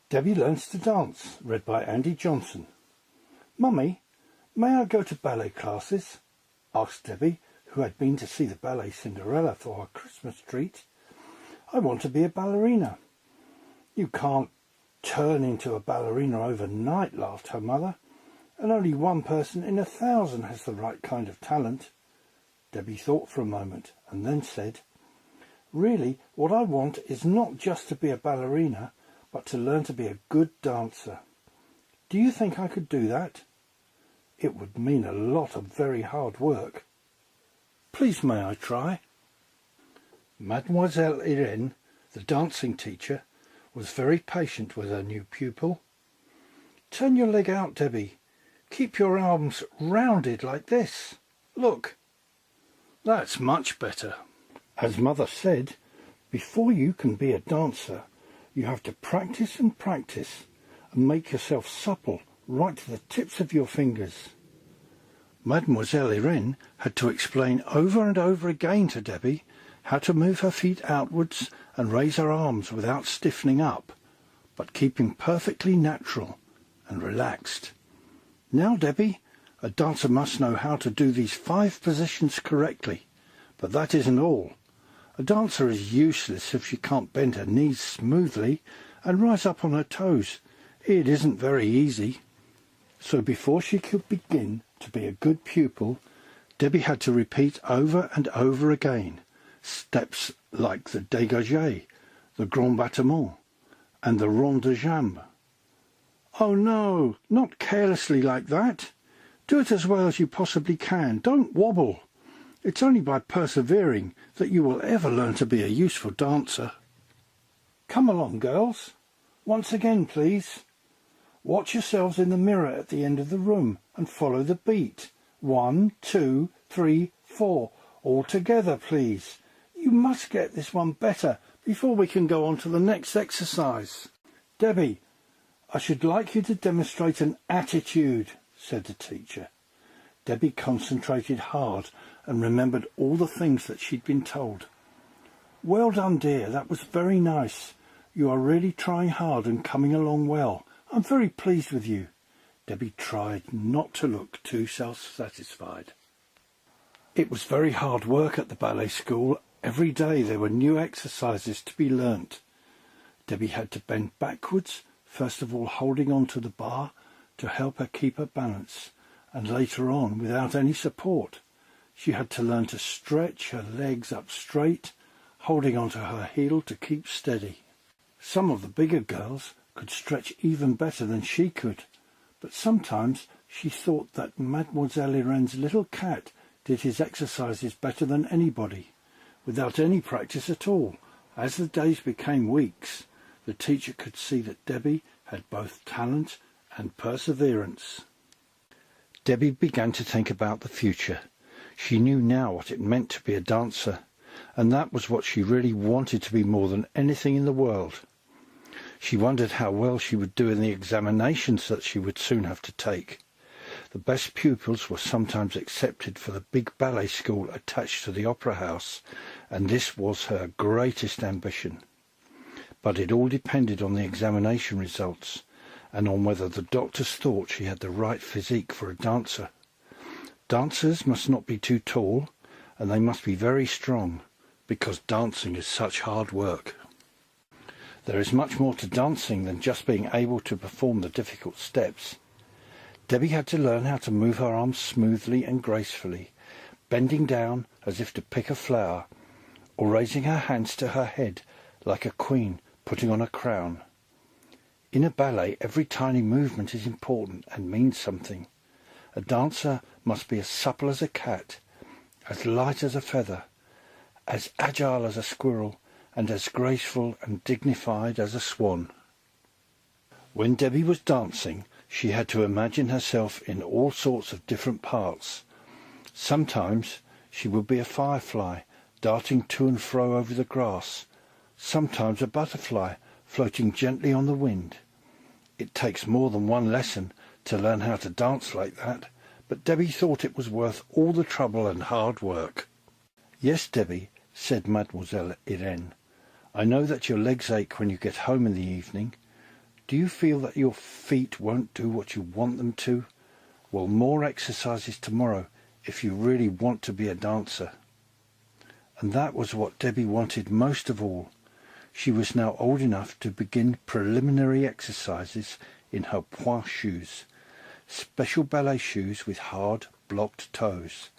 Debbie Learns to Dance, read by Andy Johnson. Mummy, may I go to ballet classes? Asked Debbie, who had been to see the ballet Cinderella for her Christmas treat. I want to be a ballerina. You can't turn into a ballerina overnight, laughed her mother, and only one person in 1,000 has the right kind of talent. Debbie thought for a moment and then said, Really, what I want is not just to be a ballerina, but to learn to be a good dancer. Do you think I could do that? It would mean a lot of very hard work. Please may I try? Mademoiselle Irene, the dancing teacher, was very patient with her new pupil. Turn your leg out, Debbie. Keep your arms rounded like this. Look. That's much better. As Mother said, before you can be a dancer, you have to practice and practice and make yourself supple right to the tips of your fingers. Mademoiselle Irene had to explain over and over again to Debbie how to move her feet outwards and raise her arms without stiffening up, but keeping perfectly natural and relaxed. Now, Debbie, a dancer must know how to do these 5 positions correctly, but that isn't all. A dancer is useless if she can't bend her knees smoothly and rise up on her toes. It isn't very easy. So before she could begin to be a good pupil, Debbie had to repeat over and over again steps like the dégagé, the grand battement, and the rond de jambe. Oh no, not carelessly like that. Do it as well as you possibly can. Don't wobble. It's only by persevering that you will ever learn to be a useful dancer. Come along, girls. Once again, please. Watch yourselves in the mirror at the end of the room and follow the beat. 1, 2, 3, 4. All together, please. You must get this one better before we can go on to the next exercise. Debbie, I should like you to demonstrate an attitude, said the teacher. Debbie concentrated hard and remembered all the things that she'd been told. Well done, dear. That was very nice. You are really trying hard and coming along well. I'm very pleased with you. Debbie tried not to look too self-satisfied. It was very hard work at the ballet school. Every day there were new exercises to be learnt. Debbie had to bend backwards, first of all holding on to the bar to help her keep her balance, and later on, without any support, she had to learn to stretch her legs up straight, holding onto her heel to keep steady. Some of the bigger girls could stretch even better than she could, but sometimes she thought that Mademoiselle Irene's little cat did his exercises better than anybody, without any practice at all. As the days became weeks, the teacher could see that Debbie had both talent and perseverance. Debbie began to think about the future. She knew now what it meant to be a dancer, and that was what she really wanted to be more than anything in the world. She wondered how well she would do in the examinations that she would soon have to take. The best pupils were sometimes accepted for the big ballet school attached to the opera house, and this was her greatest ambition. But it all depended on the examination results, and on whether the doctors thought she had the right physique for a dancer. Dancers must not be too tall, and they must be very strong, because dancing is such hard work. There is much more to dancing than just being able to perform the difficult steps. Debbie had to learn how to move her arms smoothly and gracefully, bending down as if to pick a flower, or raising her hands to her head like a queen putting on a crown. In a ballet, every tiny movement is important and means something. A dancer must be as supple as a cat, as light as a feather, as agile as a squirrel, and as graceful and dignified as a swan. When Debbie was dancing, she had to imagine herself in all sorts of different parts. Sometimes she would be a firefly, darting to and fro over the grass, sometimes a butterfly, floating gently on the wind. It takes more than one lesson to learn how to dance like that, but Debbie thought it was worth all the trouble and hard work. Yes, Debbie, said Mademoiselle Irene, I know that your legs ache when you get home in the evening. Do you feel that your feet won't do what you want them to? Well, more exercises tomorrow if you really want to be a dancer. And that was what Debbie wanted most of all. She was now old enough to begin preliminary exercises in her pointe shoes, special ballet shoes with hard, blocked toes.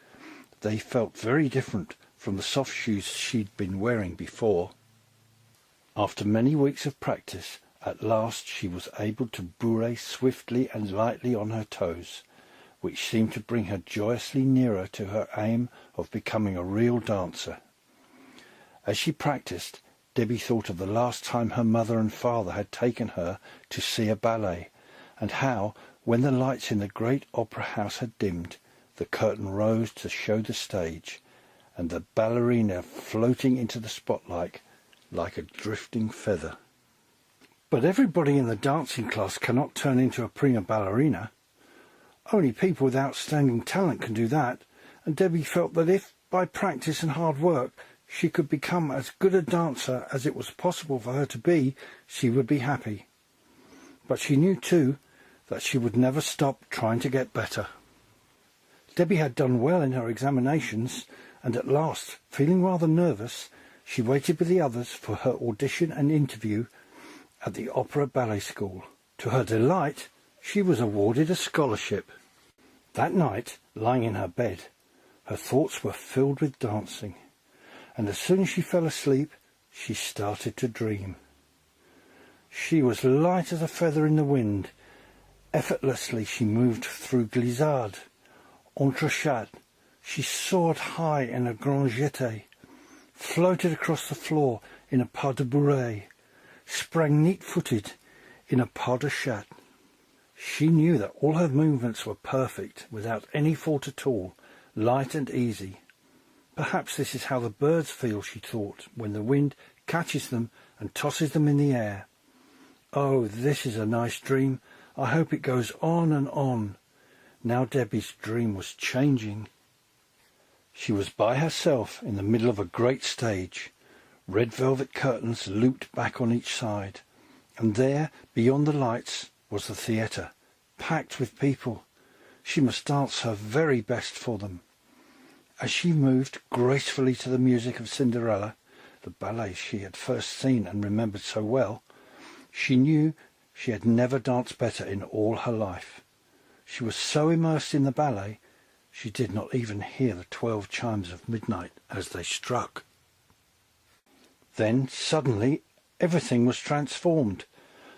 They felt very different from the soft shoes she'd been wearing before. After many weeks of practice, at last she was able to bourre swiftly and lightly on her toes, which seemed to bring her joyously nearer to her aim of becoming a real dancer. As she practiced, Debbie thought of the last time her mother and father had taken her to see a ballet, and how, when the lights in the great opera house had dimmed, the curtain rose to show the stage, and the ballerina floating into the spotlight like a drifting feather. But everybody in the dancing class cannot turn into a prima ballerina. Only people with outstanding talent can do that, and Debbie felt that if, by practice and hard work, she could become as good a dancer as it was possible for her to be, she would be happy. But she knew too that she would never stop trying to get better. Debbie had done well in her examinations, and at last, feeling rather nervous, she waited with the others for her audition and interview at the Opera Ballet School. To her delight, she was awarded a scholarship. That night, lying in her bed, her thoughts were filled with dancing, and as soon as she fell asleep, she started to dream. She was light as a feather in the wind. Effortlessly she moved through glissade, entrechat. She soared high in a grand jeté, floated across the floor in a pas de bourrée, sprang neat-footed in a pas de chat. She knew that all her movements were perfect, without any fault at all, light and easy. Perhaps this is how the birds feel, she thought, when the wind catches them and tosses them in the air. Oh, this is a nice dream. I hope it goes on and on. Now Debbie's dream was changing. She was by herself in the middle of a great stage. Red velvet curtains looped back on each side, and there, beyond the lights, was the theatre, packed with people. She must dance her very best for them. As she moved gracefully to the music of Cinderella, the ballet she had first seen and remembered so well, she knew she had never danced better in all her life. She was so immersed in the ballet, she did not even hear the 12 chimes of midnight as they struck. Then, suddenly, everything was transformed.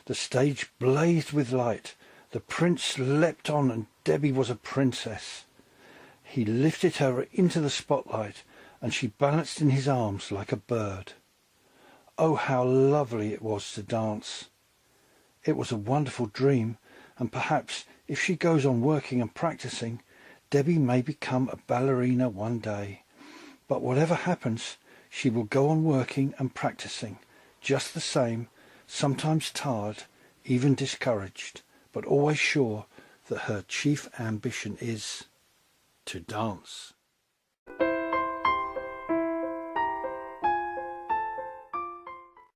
The stage blazed with light. The prince leapt on, and Debbie was a princess. He lifted her into the spotlight, and she balanced in his arms like a bird. Oh, how lovely it was to dance! It was a wonderful dream, and perhaps, if she goes on working and practicing, Debbie may become a ballerina one day. But whatever happens, she will go on working and practicing, just the same, sometimes tired, even discouraged, but always sure that her chief ambition is to dance.